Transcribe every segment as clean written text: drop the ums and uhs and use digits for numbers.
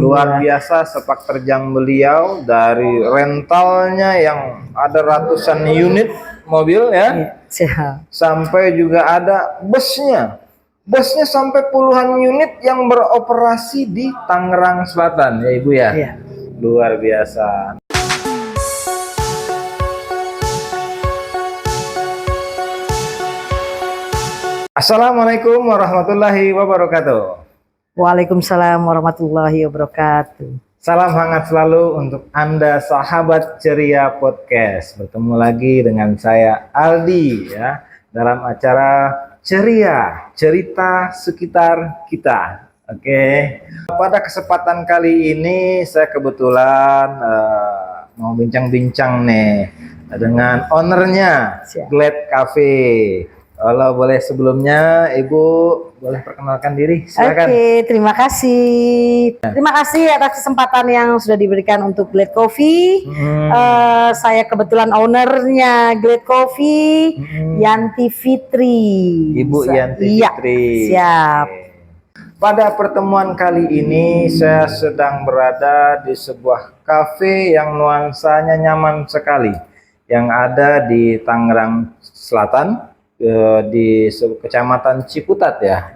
Luar biasa sepak terjang beliau, dari rentalnya yang ada ratusan unit mobil ya, sampai juga ada busnya. Busnya sampai puluhan unit yang beroperasi di Tangerang Selatan ya Ibu ya. Luar biasa. Assalamualaikum warahmatullahi wabarakatuh. Waalaikumsalam warahmatullahi wabarakatuh. Salam hangat selalu untuk Anda sahabat Ceria Podcast. Bertemu lagi dengan saya Aldi ya, dalam acara Ceria, cerita sekitar kita. Oke. Pada kesempatan kali ini saya kebetulan mau bincang-bincang nih dengan ownernya Glad Cafe. Kalau boleh sebelumnya Ibu boleh perkenalkan diri, silakan. Oke, terima kasih. Terima kasih atas kesempatan yang sudah diberikan untuk Glad Coffee. Saya kebetulan ownernya Glad Coffee, Yanti Fitri. Ibu Yanti Fitri. Siap. Pada pertemuan kali ini saya sedang berada di sebuah kafe yang nuansanya nyaman sekali, yang ada di Tangerang Selatan, di Kecamatan Ciputat ya.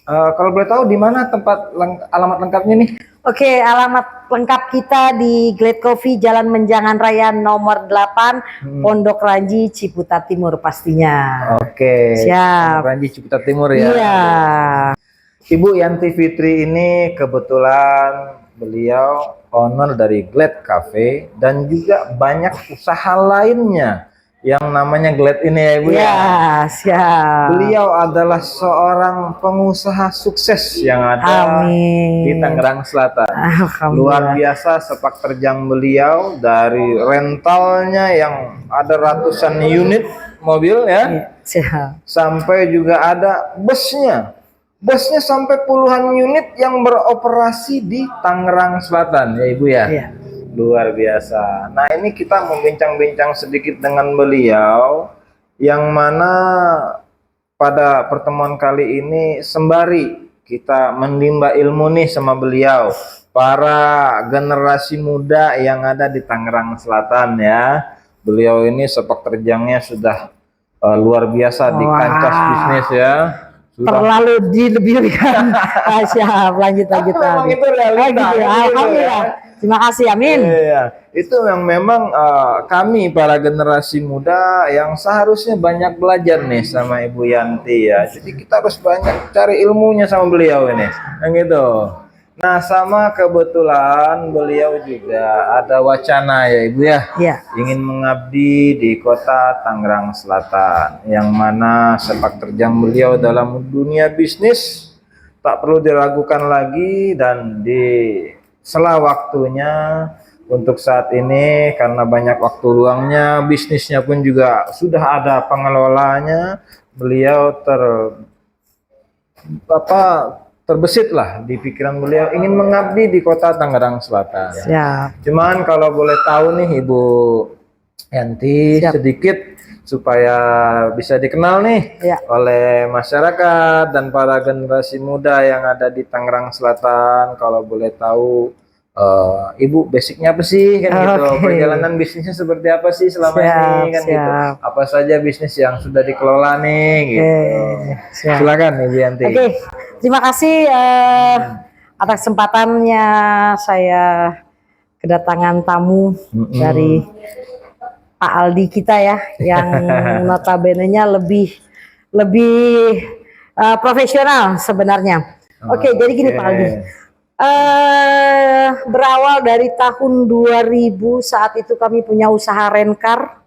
Kalau boleh tahu di mana tempat alamat lengkapnya nih? Oke, alamat lengkap kita di Glad Coffee, Jalan Menjangan Raya nomor 8, Pondok Ranji, Ciputat Timur pastinya. Oke. Siap. Pondok Ranji, Ciputat Timur ya. Iya. Ibu Yanti Fitri ini kebetulan beliau owner dari Glad Cafe dan juga banyak usaha lainnya yang namanya Glad ini ya Ibu ya. Siap. Beliau adalah seorang pengusaha sukses yang ada di Tangerang Selatan. Luar biasa sepak terjang beliau, dari rentalnya yang ada ratusan unit mobil ya, sampai juga ada busnya. Busnya sampai puluhan unit yang beroperasi di Tangerang Selatan ya Ibu ya. Luar biasa. Nah, ini kita membincang-bincang sedikit dengan beliau, yang mana pada pertemuan kali ini sembari kita menimba ilmu nih sama beliau, para generasi muda yang ada di Tangerang Selatan ya. Beliau ini sepak terjangnya sudah luar biasa di kancah bisnis ya. Terlalu dilebihkan. Siap, lanjut. Memang itu realita. Alhamdulillah. Terima kasih, amin. Itu yang memang kami para generasi muda yang seharusnya banyak belajar nih sama Ibu Yanti ya. Jadi kita harus banyak cari ilmunya sama beliau ini, yang gitu. Nah, sama kebetulan beliau juga ada wacana ya Ibu ya, ingin mengabdi di kota Tangerang Selatan, yang mana sepak terjang beliau dalam dunia bisnis tak perlu diragukan lagi. Dan di sela waktunya untuk saat ini, karena banyak waktu luangnya, bisnisnya pun juga sudah ada pengelolanya, beliau terbesit lah di pikiran beliau ingin mengabdi di kota Tangerang Selatan. Cuman kalau boleh tahu nih Ibu Yanti sedikit supaya bisa dikenal nih oleh masyarakat dan para generasi muda yang ada di Tangerang Selatan, kalau boleh tahu Ibu basicnya apa sih kan gitu, perjalanan bisnisnya seperti apa sih selama ini kan gitu, apa saja bisnis yang sudah dikelola nih gitu. Silakan Ibu Yanti. Terima kasih atas kesempatannya saya kedatangan tamu dari Pak Aldi kita ya, yang notabene-nya lebih profesional sebenarnya. Jadi gini Pak Aldi, berawal dari tahun 2000, saat itu kami punya usaha rencar.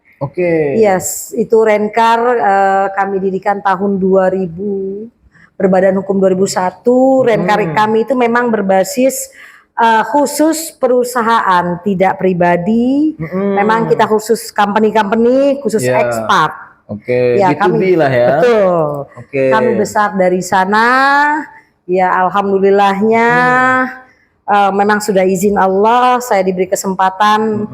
Itu rencar kami dirikan tahun 2000, berbadan hukum 2001. Rencar kami itu memang berbasis khusus perusahaan, tidak pribadi. Memang kita khusus company khusus ekspat. B2B lah ya. Betul. Kami besar dari sana. Ya, alhamdulillahnya memang sudah izin Allah, saya diberi kesempatan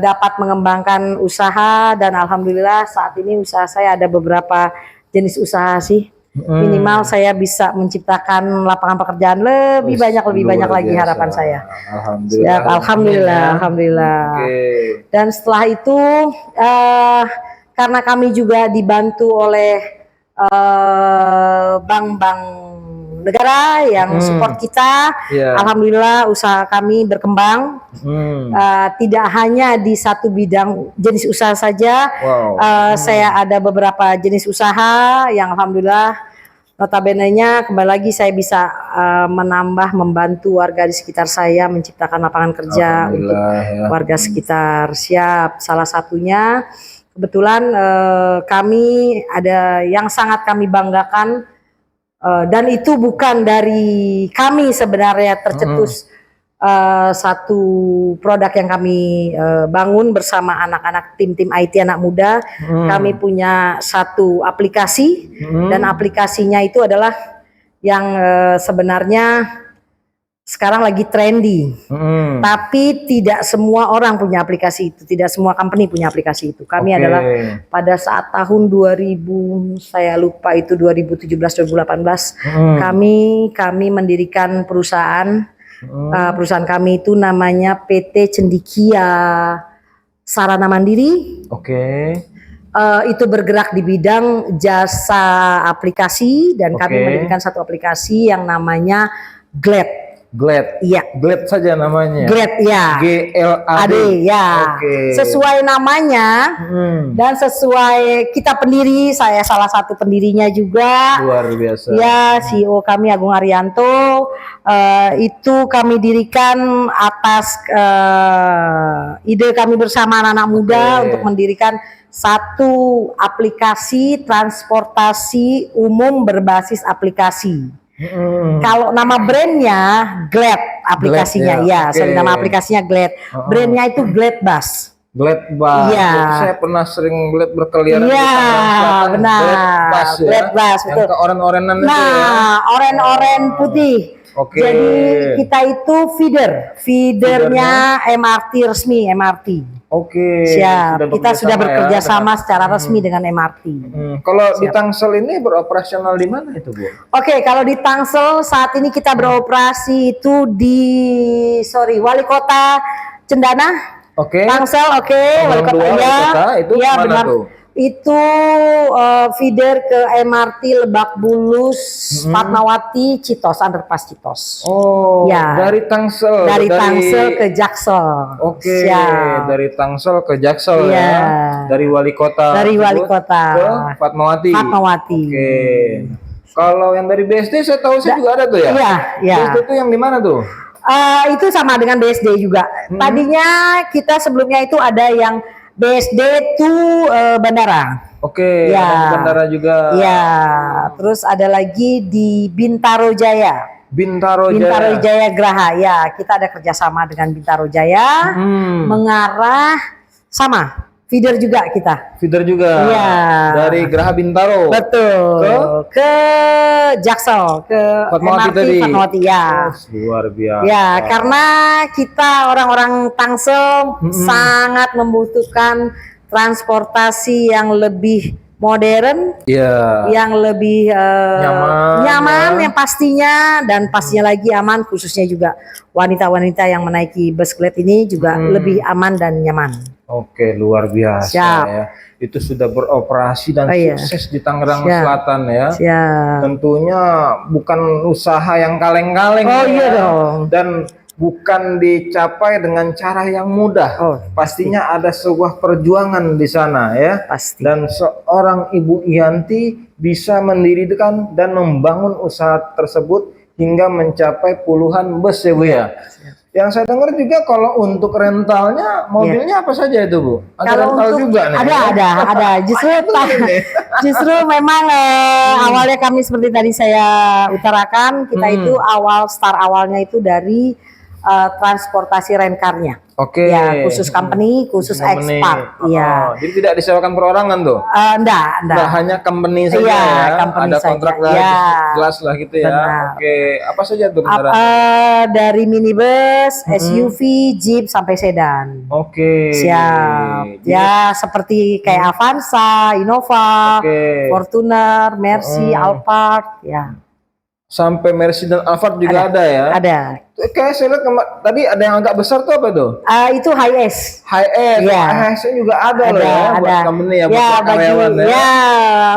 dapat mengembangkan usaha, dan alhamdulillah saat ini usaha saya ada beberapa jenis usaha sih. Minimal saya bisa menciptakan lapangan pekerjaan lebih banyak lagi harapan saya. Alhamdulillah. Alhamdulillah. Dan setelah itu karena kami juga dibantu oleh bank-bank negara yang support kita, alhamdulillah usaha kami berkembang. Tidak hanya di satu bidang jenis usaha saja, saya ada beberapa jenis usaha yang alhamdulillah notabene-nya kembali lagi saya bisa membantu warga di sekitar saya menciptakan lapangan kerja untuk warga sekitar. Salah satunya kebetulan kami ada yang sangat kami banggakan, dan itu bukan dari kami sebenarnya tercetus satu produk yang kami bangun bersama anak-anak tim IT anak muda. Kami punya satu aplikasi dan aplikasinya itu adalah yang sebenarnya sekarang lagi trendy, tapi tidak semua orang punya aplikasi itu, tidak semua company punya aplikasi itu. Kami adalah pada saat tahun 2000, saya lupa itu 2017-2018, kami mendirikan perusahaan. Perusahaan kami itu namanya PT Cendikia Sarana Mandiri. Itu bergerak di bidang jasa aplikasi dan kami mendirikan satu aplikasi yang namanya Glad. Iya. Glad saja namanya. Glad, ya. GLAD. Ya. Sesuai namanya dan sesuai kita pendiri, saya salah satu pendirinya juga. Luar biasa. Ya, CEO kami Agung Arianto. Itu kami dirikan atas ide kami bersama anak-anak muda untuk mendirikan satu aplikasi transportasi umum berbasis aplikasi. Kalau nama brandnya Glad, aplikasinya Glad, nama aplikasinya Glad. Brandnya itu Glad Bus. Glad Bus. Saya pernah sering Glad berkeliaran di Tangerang Selatan. Benar. Glad Bus. Yang ke oren-orenan itu oren-oren putih. Jadi kita itu feedernya MRT resmi, MRT. Siap. Kita sudah bekerja sama secara resmi dengan MRT. Kalau di Tangsel ini beroperasional di mana itu, Bu? Kalau di Tangsel saat ini kita beroperasi itu di Wali Kota Cendana. Tangsel, Wali Kota itu mana benar. tuh? Itu feeder ke MRT Lebak Bulus, Fatmawati, Citos, Underpass Citos. Dari Tangsel. Dari Tangsel ke Jaksel. Dari Tangsel ke Jaksel ya. Dari Wali Kota. Dari Wali Kota ke Fatmawati. Kalau yang dari BSD saya tahu juga ada tuh ya. BSD itu yang di mana tuh? Itu sama dengan BSD juga. Tadinya kita sebelumnya itu ada yang BSD to bandara. Bandara juga. Terus ada lagi di Bintaro Jaya. Bintaro Jaya Graha. Kita ada kerjasama dengan Bintaro Jaya. Mengarah sama feeder juga kita. Dari Graha Bintaro. Betul. Ke Jaksel, ke Fatmawati. Luar biasa. Karena kita orang-orang Tangsel sangat membutuhkan transportasi yang lebih modern, yang lebih nyaman yang pastinya, dan pastinya lagi aman, khususnya juga wanita-wanita yang menaiki bus Glad ini juga lebih aman dan nyaman. Luar biasa ya. Itu sudah beroperasi dan sukses di Tangerang Selatan ya. Tentunya bukan usaha yang kaleng-kaleng dan bukan dicapai dengan cara yang mudah. Pastinya ada sebuah perjuangan di sana ya. Dan seorang Ibu Yanti bisa mendirikan dan membangun usaha tersebut hingga mencapai puluhan bus ya, Bu ya. Yang saya dengar juga kalau untuk rentalnya mobilnya apa saja itu, Bu? Ada rental juga nih. Ada. Justru memang awalnya kami seperti tadi saya utarakan, kita itu awalnya itu dari transportasi renkarnya. Oke. Ya, khusus company, khusus ekspor. Iya. Jadi tidak disewakan perorangan tuh? Enggak. Hanya company saja ya. Company ada kontrak lah, jelas lah gitu ya. Benar. Oke. Apa saja tuh kendaraan? Dari minibus, SUV, Jeep sampai sedan. Oke. Siap. Ya, seperti kayak Avanza, Innova, Fortuner, Mercy, Alphard, ya. Sampai Mercy dan Alphard juga ada ya? Ada. Kayak saya lihat tadi ada yang agak besar tuh apa tuh? Itu Hiace. Hiace. Ya. Hiace juga ada loh ya, buat company ya, buat karyawan ya. Ya,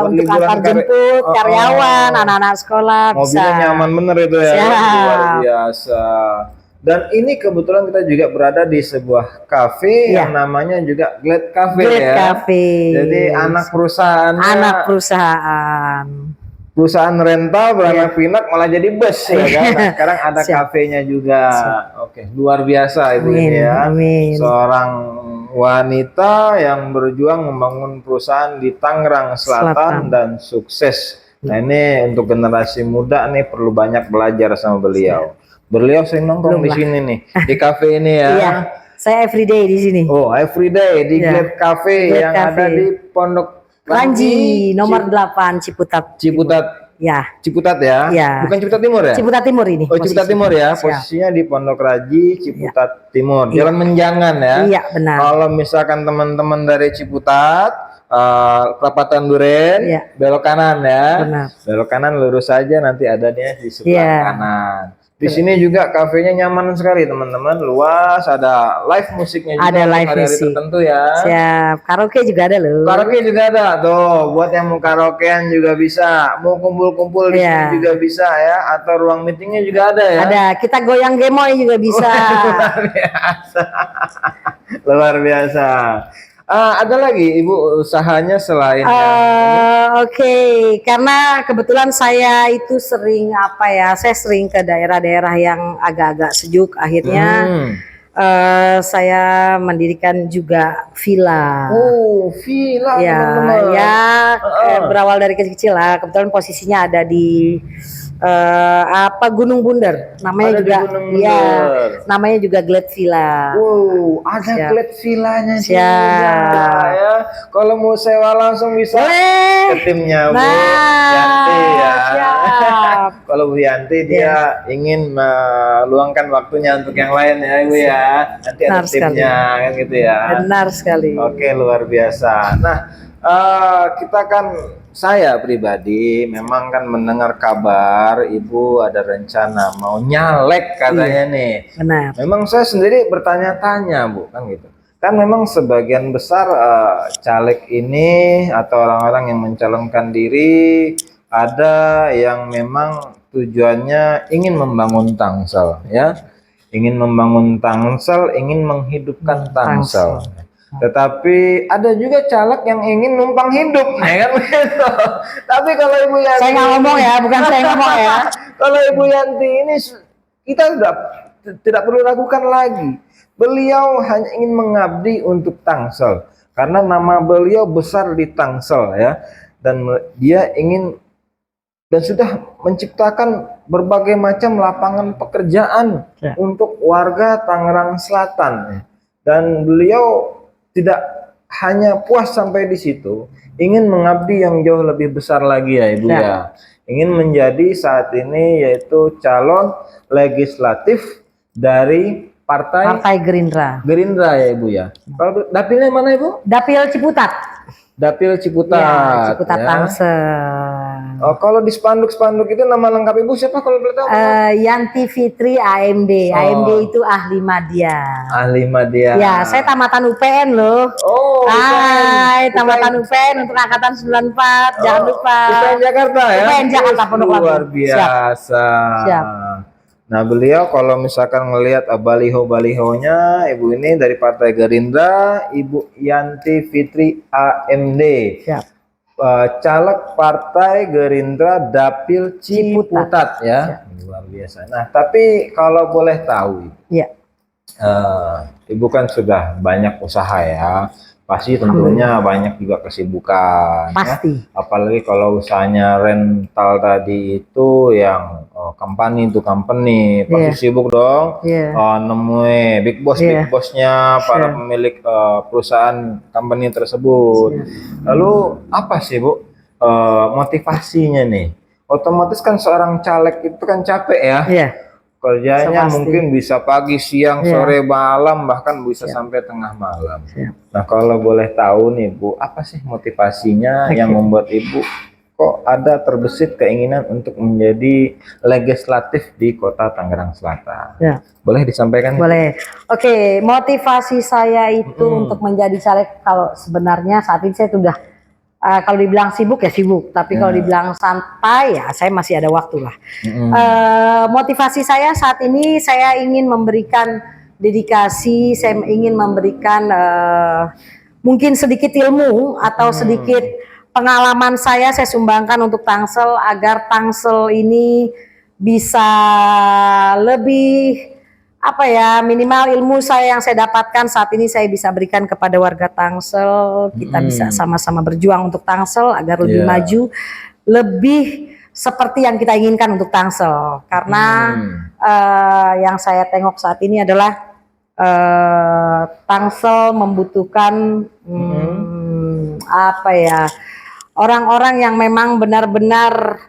untuk antar jemput karyawan, anak-anak sekolah. Mobilnya nyaman bener itu ya. Luar biasa. Dan ini kebetulan kita juga berada di sebuah kafe yang namanya juga Glad Cafe ya. Glad Cafe. Jadi anak perusahaan rental beranak pinak malah jadi bus ya kan. Nah, sekarang ada kafenya juga. Oke, luar biasa ibu ini ya. Seorang wanita yang berjuang membangun perusahaan di Tangerang Selatan dan sukses. Nah, ini untuk generasi muda nih perlu banyak belajar sama beliau. Beliau sering nongkrong di sini nih, di kafe ini ya. Iya, saya everyday di sini. Oh, everyday di Glad Cafe yang ada di Pondok Ranji nomor 8 Ciputat. Ya. Ciputat ya? Ya. Bukan Ciputat Timur ya? Ciputat Timur ini. Oh, Ciputat Timur ya. Posisinya di Pondok Ranji, Ciputat Timur. Jalan Menjangan ya? Iya, benar. Kalau misalkan teman-teman dari Ciputat, Perapatan Duren, belok kanan ya. Benar. Belok kanan lurus saja nanti ada nih di sebelah kanan. Di sini juga kafenya nyaman sekali teman-teman, luas, ada live musiknya juga. Ada live musik tertentu ya. Siap, karaoke juga ada loh. Karaoke juga ada tuh, buat yang mau karaokean juga bisa, mau kumpul-kumpul di sini juga bisa ya, atau ruang meetingnya juga ada ya. Ada, kita goyang gemoy juga bisa. Luar biasa, luar biasa. Ada lagi ibu usahanya selain Oke, karena kebetulan saya itu sering saya sering ke daerah-daerah yang agak-agak sejuk, akhirnya saya mendirikan juga villa. Oh, villa teman-teman. Berawal dari kecil-kecil lah, kebetulan posisinya ada di Gunung Bunder, namanya namanya juga Glad Villa. Wow, ada Glad Villanya juga ya. Kalau mau sewa langsung bisa ke timnya Bu Yanti ya. Kalau Bu Yanti dia ingin meluangkan waktunya untuk yang lain ya Ibu ya. Nanti ada timnya kan gitu ya. Benar sekali. Oke, luar biasa. Nah, saya pribadi memang kan mendengar kabar Ibu ada rencana mau nyalek katanya nih. Benar. Memang saya sendiri bertanya-tanya Bu, kan gitu. Kan memang sebagian besar caleg ini atau orang-orang yang mencalonkan diri ada yang memang tujuannya ingin membangun Tangsel ya. Ingin membangun Tangsel, ingin menghidupkan Tangsel. Tetapi ada juga caleg yang ingin numpang hidup, ya kan begitu. Tapi kalau Ibu Yanti, saya nggak ngomong ya, bukan saya ngomong ya. Kalau Ibu Yanti ini kita sudah tidak perlu ragukan lagi. Beliau hanya ingin mengabdi untuk Tangsel karena nama beliau besar di Tangsel ya, dan dia ingin dan sudah menciptakan berbagai macam lapangan pekerjaan untuk warga Tangerang Selatan. Dan beliau tidak hanya puas sampai di situ, ingin mengabdi yang jauh lebih besar lagi ya Ibu ya. Ingin menjadi saat ini yaitu calon legislatif dari Partai Gerindra. Gerindra ya Ibu ya. Kalau dapilnya mana Ibu? Dapil Ciputat. Dapil Ciputat. Ya, Ciputat Tangsel. Oh, kalau di spanduk-spanduk itu nama lengkap Ibu siapa kalau boleh tahu? Yanti Fitri AMD. AMD itu ahli madya. Ahli madya. Ya, saya tamatan UPN loh. Oh, tamatan UPN untuk angkatan 94. Jangan lupa. UPN Jakarta ya? UPN Jakarta Pondok Labu. Luar biasa. Siap. Nah, beliau kalau misalkan ngelihat baliho-balihonya, Ibu ini dari Partai Gerindra, Ibu Yanti Fitri AMD. Siap. Caleg Partai Gerindra Dapil Ciputat ya. Luar biasa. Nah, tapi kalau boleh tahu, Ibu kan sudah banyak usaha ya. pasti tentunya banyak juga kesibukan. Pasti. Ya. Apalagi kalau usahanya rental tadi itu yang company to company, pasti sibuk dong. Nemui big bossnya para pemilik perusahaan company tersebut. Lalu apa sih Bu motivasinya nih? Otomatis kan seorang caleg itu kan capek ya. Kerjanya mungkin bisa pagi, siang, sore, malam, bahkan bisa sampai tengah malam. Nah, kalau boleh tahu nih Bu, apa sih motivasinya yang membuat Ibu kok ada terbesit keinginan untuk menjadi legislatif di Kota Tangerang Selatan? Boleh disampaikan? Boleh. Oke, motivasi saya itu untuk menjadi caleg, kalau sebenarnya saat ini saya sudah kalau dibilang sibuk ya sibuk, tapi kalau dibilang santai ya saya masih ada waktu lah. Motivasi saya saat ini, saya ingin memberikan dedikasi, saya ingin memberikan mungkin sedikit ilmu atau sedikit pengalaman saya sumbangkan untuk Tangsel, agar Tangsel ini bisa lebih minimal ilmu saya yang saya dapatkan saat ini saya bisa berikan kepada warga Tangsel. Kita bisa sama-sama berjuang untuk Tangsel agar lebih maju, lebih seperti yang kita inginkan untuk Tangsel. Karena yang saya tengok saat ini adalah Tangsel membutuhkan orang-orang yang memang benar-benar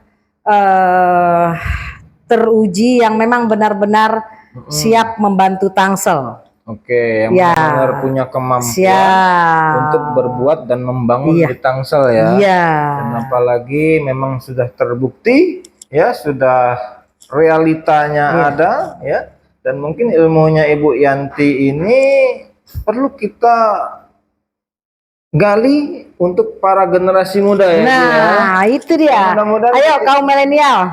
teruji, yang memang benar-benar siap membantu Tangsel. Oke, yang benar-benar punya kemampuan untuk berbuat dan membangun di Tangsel ya. Dan apalagi memang sudah terbukti ya, sudah realitanya ada ya. Dan mungkin ilmunya Ibu Yanti ini perlu kita gali untuk para generasi muda ya. Nah, itu dia. Ayo kaum milenial.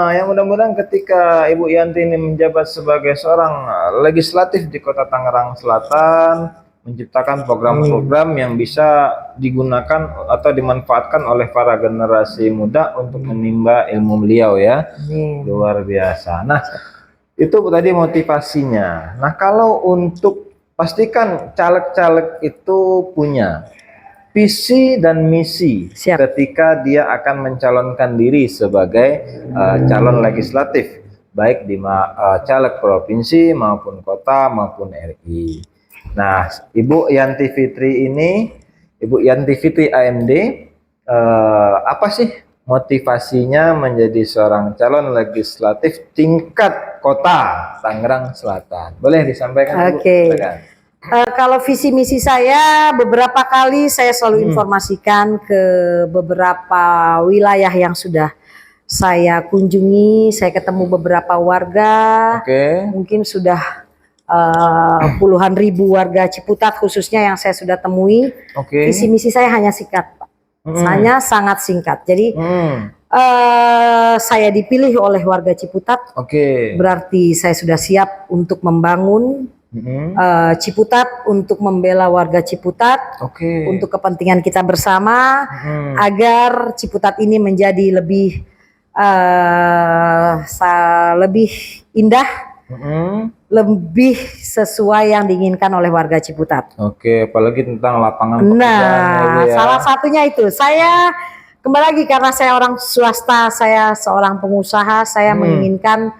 Yang mudah-mudahan ketika Ibu Yanti ini menjabat sebagai seorang legislatif di Kota Tangerang Selatan, menciptakan program-program yang bisa digunakan atau dimanfaatkan oleh para generasi muda untuk menimba ilmu beliau ya. Luar biasa. Nah, itu tadi motivasinya. Nah, kalau untuk pastikan caleg-caleg itu punya visi dan misi ketika dia akan mencalonkan diri sebagai calon legislatif, baik di caleg provinsi maupun kota maupun RI. Nah, Ibu Yanti Fitri ini, Ibu Yanti Fitri AMD, apa sih motivasinya menjadi seorang calon legislatif tingkat kota Tangerang Selatan? Boleh disampaikan? Oke. Kalau visi misi saya, beberapa kali saya selalu informasikan ke beberapa wilayah yang sudah saya kunjungi. Saya ketemu beberapa warga, mungkin sudah puluhan ribu warga Ciputat khususnya yang saya sudah temui. Visi misi saya hanya singkat, Pak. Hanya sangat singkat. Jadi saya dipilih oleh warga Ciputat, berarti saya sudah siap untuk membangun Ciputat, untuk membela warga Ciputat, untuk kepentingan kita bersama, agar Ciputat ini menjadi lebih lebih indah, lebih sesuai yang diinginkan oleh warga Ciputat. Apalagi tentang lapangan pekerjaan. Nah, salah satunya itu. Saya kembali lagi, karena saya orang swasta, saya seorang pengusaha, saya menginginkan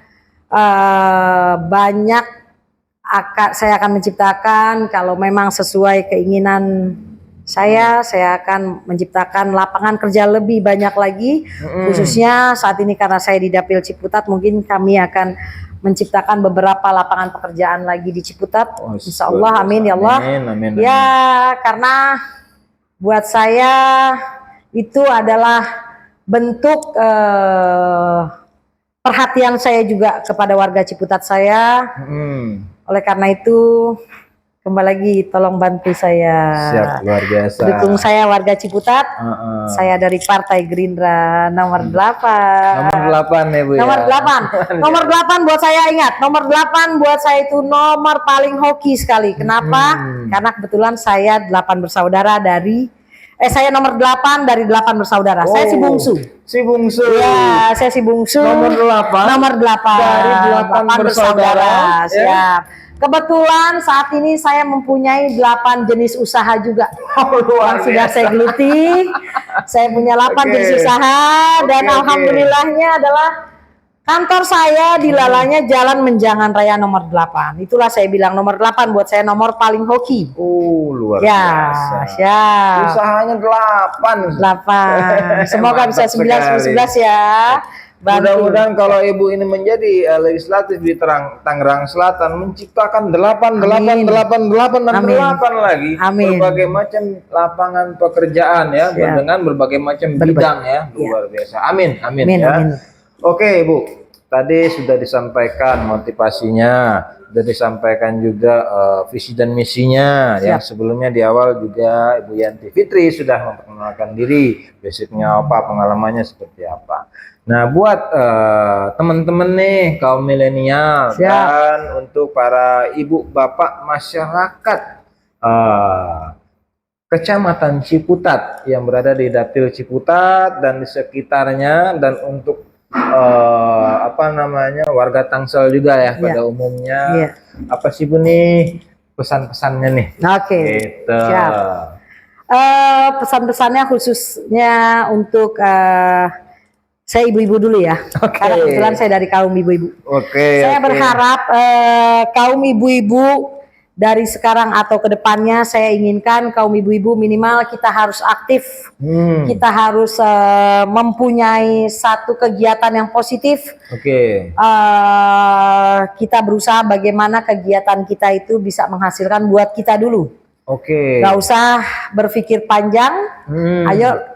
banyak. Saya akan menciptakan, kalau memang sesuai keinginan saya akan menciptakan lapangan kerja lebih banyak lagi, khususnya saat ini karena saya di Dapil Ciputat, mungkin kami akan menciptakan beberapa lapangan pekerjaan lagi di Ciputat. Insya Allah, amin ya Allah. Amin. Ya, karena buat saya itu adalah bentuk perhatian saya juga kepada warga Ciputat saya. Oleh karena itu, kembali lagi, tolong bantu saya. Siap, luar biasa. Dukung saya warga Ciputat. Saya dari Partai Gerindra nomor 8. Nomor 8 ya Bu. Nomor 8. Nomor 8 buat saya, ingat. Nomor 8 buat saya itu nomor paling hoki sekali. Kenapa? Karena kebetulan saya 8 bersaudara dari saya nomor 8 dari 8 bersaudara. Saya si bungsu. Si bungsu. Ya, saya si bungsu. Nomor 8. Nomor 8 dari 8 bersaudara. Siap. Kebetulan saat ini saya mempunyai 8 jenis usaha juga. Luar Yang sudah biasa. saya geluti. Saya punya 8 jenis usaha dan alhamdulillahnya adalah kantor saya di Lalanya Jalan Menjangan Raya nomor 8. Itulah saya bilang nomor 8 buat saya nomor paling hoki. Luar Ya, biasa. siap. Usahanya 8. 8. Semoga bisa 9-11 ya. Mudah-mudahan kalau Ibu ini menjadi legislatif di Tangerang Selatan menciptakan 8 dan 8 lagi. Amin. Berbagai macam lapangan pekerjaan ya, dengan berbagai macam bidang ya. Luar biasa. Amin, amin, Amin, ya. amin. Oke, Ibu. Tadi sudah disampaikan motivasinya, sudah disampaikan juga visi dan misinya. Yang sebelumnya di awal juga Ibu Yanti Fitri sudah memperkenalkan diri, basicnya apa, pengalamannya seperti apa. Nah, buat teman-teman nih kaum milenial dan untuk para ibu bapak masyarakat Kecamatan Ciputat yang berada di Dapil Ciputat dan di sekitarnya, dan untuk warga Tangsel juga ya pada umumnya. Apa sih Bu nih pesan-pesannya nih? Oke. Gitu. Siap. Pesan-pesannya khususnya untuk saya ibu-ibu dulu ya. Karena kebetulan saya dari kaum ibu-ibu. Saya berharap kaum ibu-ibu dari sekarang atau ke depannya, saya inginkan kaum ibu-ibu minimal kita harus aktif. Kita harus mempunyai satu kegiatan yang positif. Kita berusaha bagaimana kegiatan kita itu bisa menghasilkan buat kita dulu. Gak usah berpikir panjang. Ayo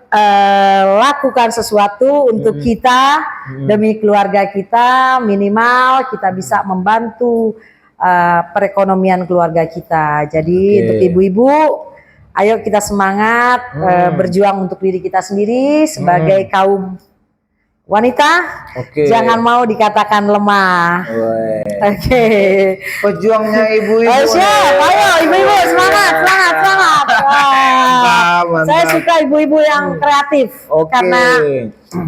lakukan sesuatu untuk kita, demi keluarga kita, minimal kita bisa membantu perekonomian keluarga kita. Jadi untuk ibu-ibu, ayo kita semangat berjuang untuk diri kita sendiri sebagai kaum wanita. Jangan mau dikatakan lemah. Pejuangnya ibu-ibu. Siap, ayo ibu-ibu semangat, semangat, semangat. Saya suka ibu-ibu yang kreatif karena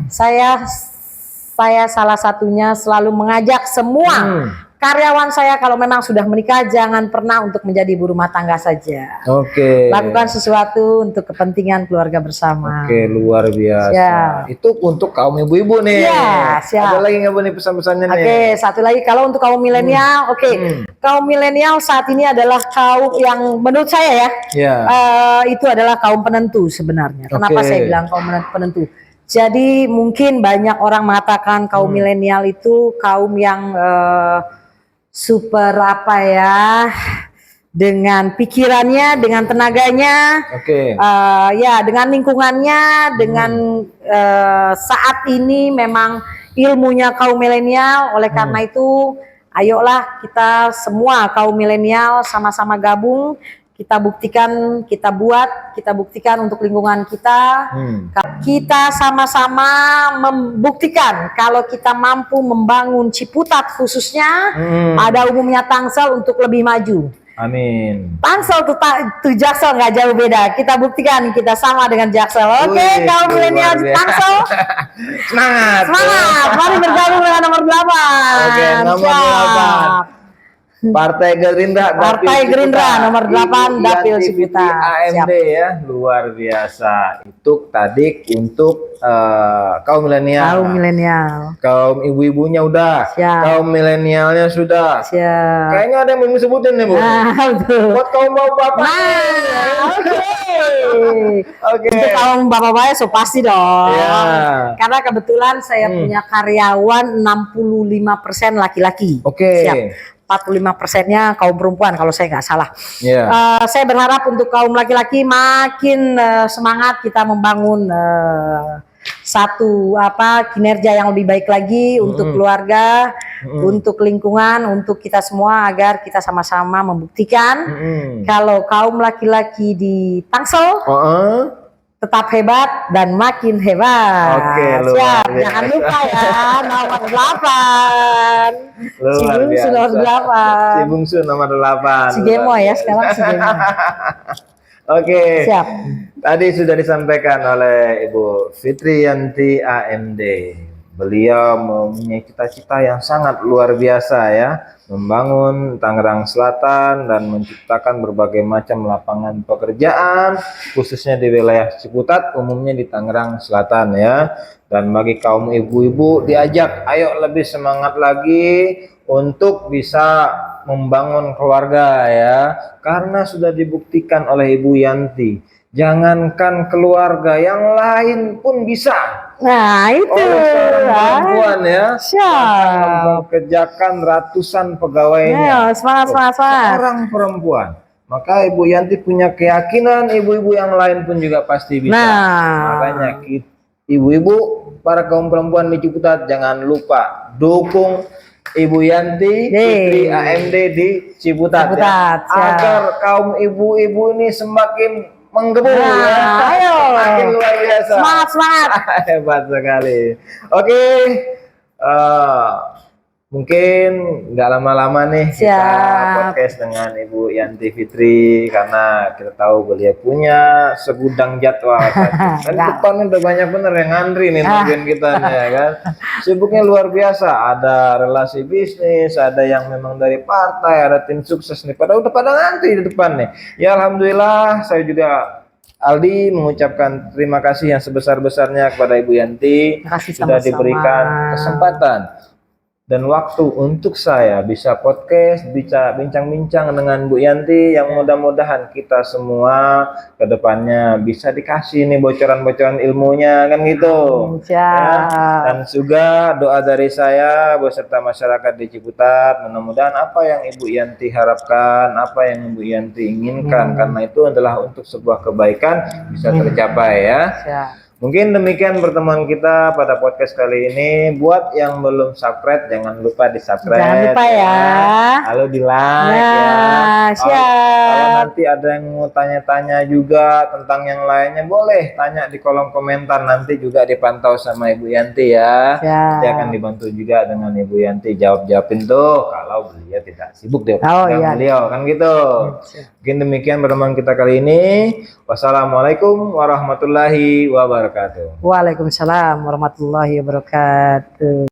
saya salah satunya selalu mengajak semua karyawan saya kalau memang sudah menikah jangan pernah untuk menjadi ibu rumah tangga saja. Lakukan sesuatu untuk kepentingan keluarga bersama. Luar biasa. Itu untuk kaum ibu-ibu nih. Ada lagi nggak Bu nih pesan-pesannya nih? Satu lagi kalau untuk kaum milenial, kaum milenial saat ini adalah kaum yang menurut saya itu adalah kaum penentu sebenarnya. Kenapa saya bilang kaum penentu? Jadi mungkin banyak orang mengatakan kaum milenial itu kaum yang super dengan pikirannya, dengan tenaganya, dengan lingkungannya, dengan saat ini memang ilmunya kaum milenial. Oleh karena itu, ayolah kita semua kaum milenial sama-sama gabung. Kita buktikan, kita buktikan untuk lingkungan kita. Kita sama-sama membuktikan kalau kita mampu membangun Ciputat khususnya, pada umumnya Tangsel untuk lebih maju. Amin. Tangsel tuh Jaksel nggak jauh beda. Kita buktikan kita sama dengan Jaksel. Kaum milenial Tangsel. Semangat. Mari bergabung dengan nomor 8. Nomor 8. Partai Gerindra nomor 8 Dapil Ciputat. AMD ya, luar biasa. Itu tadi untuk kaum milenial. Kaum ibu-ibunya udah. Kaum milenialnya sudah. Kayaknya ada yang belum sebutin nih Bu. Buat kaum bapak-bapak. Untuk kaum bapak-bapak so pasti dong. Karena kebetulan saya punya karyawan 65% laki-laki. Siap. 45%-nya kaum perempuan kalau saya nggak salah. Saya berharap untuk kaum laki-laki makin semangat kita membangun satu kinerja yang lebih baik lagi untuk keluarga, untuk lingkungan, untuk kita semua, agar kita sama-sama membuktikan kalau kaum laki-laki di Tangsel tetap hebat dan makin hebat. Siap, jangan lupa ya nomor 8. Si Bungsu nomor 8. Si Gemo ya sekarang si Gemo. Siap. Tadi sudah disampaikan oleh Ibu Fitri Yanti AMD beliau mempunyai cita-cita yang sangat luar biasa ya, membangun Tangerang Selatan dan menciptakan berbagai macam lapangan pekerjaan khususnya di wilayah Ciputat, umumnya di Tangerang Selatan ya. Dan bagi kaum ibu-ibu diajak, ayo lebih semangat lagi untuk bisa membangun keluarga ya, karena sudah dibuktikan oleh Ibu Yanti, jangankan keluarga yang lain pun bisa. Nah itu perempuan ya, mempekerjakan ratusan pegawainya. Semangat. Seorang perempuan. Maka Ibu Yanti punya keyakinan ibu-ibu yang lain pun juga pasti bisa. Makanya ibu-ibu, para kaum perempuan di Ciputat, jangan lupa dukung Ibu Yanti Fitri AMD di Ciputat ya, agar kaum ibu-ibu ini semakin menggebu ya. Ayo, makin luar biasa. Semangat. Hebat sekali. Oke, mungkin nggak lama-lama nih kita podcast dengan Ibu Yanti Fitri, karena kita tahu beliau punya segudang jadwal. Dan depan udah banyak bener yang ngantri nih nungguin kita nih ya kan. Sibuknya luar biasa, ada relasi bisnis, ada yang memang dari partai, ada tim sukses nih, udah pada ngantri di depan nih. Ya alhamdulillah, saya juga Aldi mengucapkan terima kasih yang sebesar-besarnya kepada Ibu Yanti, sudah diberikan kesempatan dan waktu untuk saya bisa podcast, bisa bincang-bincang dengan Bu Yanti, yang mudah-mudahan kita semua ke depannya bisa dikasih nih bocoran-bocoran ilmunya kan gitu. Ya. Dan juga doa dari saya beserta masyarakat di Ciputat, mudah-mudahan apa yang Ibu Yanti harapkan, apa yang Ibu Yanti inginkan, karena itu adalah untuk sebuah kebaikan bisa tercapai ya. Mungkin demikian pertemuan kita pada podcast kali ini. Buat yang belum subscribe, jangan lupa di subscribe. Jangan lupa ya. Lalu di like ya. Kalau nanti ada yang mau tanya-tanya juga tentang yang lainnya, boleh tanya di kolom komentar. Nanti juga dipantau sama Ibu Yanti ya. Nanti akan dibantu juga dengan Ibu Yanti jawab-jawabin tuh. Kalau beliau tidak sibuk deh. Beliau kan gitu. Mungkin demikian pertemuan kita kali ini. Wassalamualaikum warahmatullahi wabarakatuh. Waalaikumsalam warahmatullahi wabarakatuh.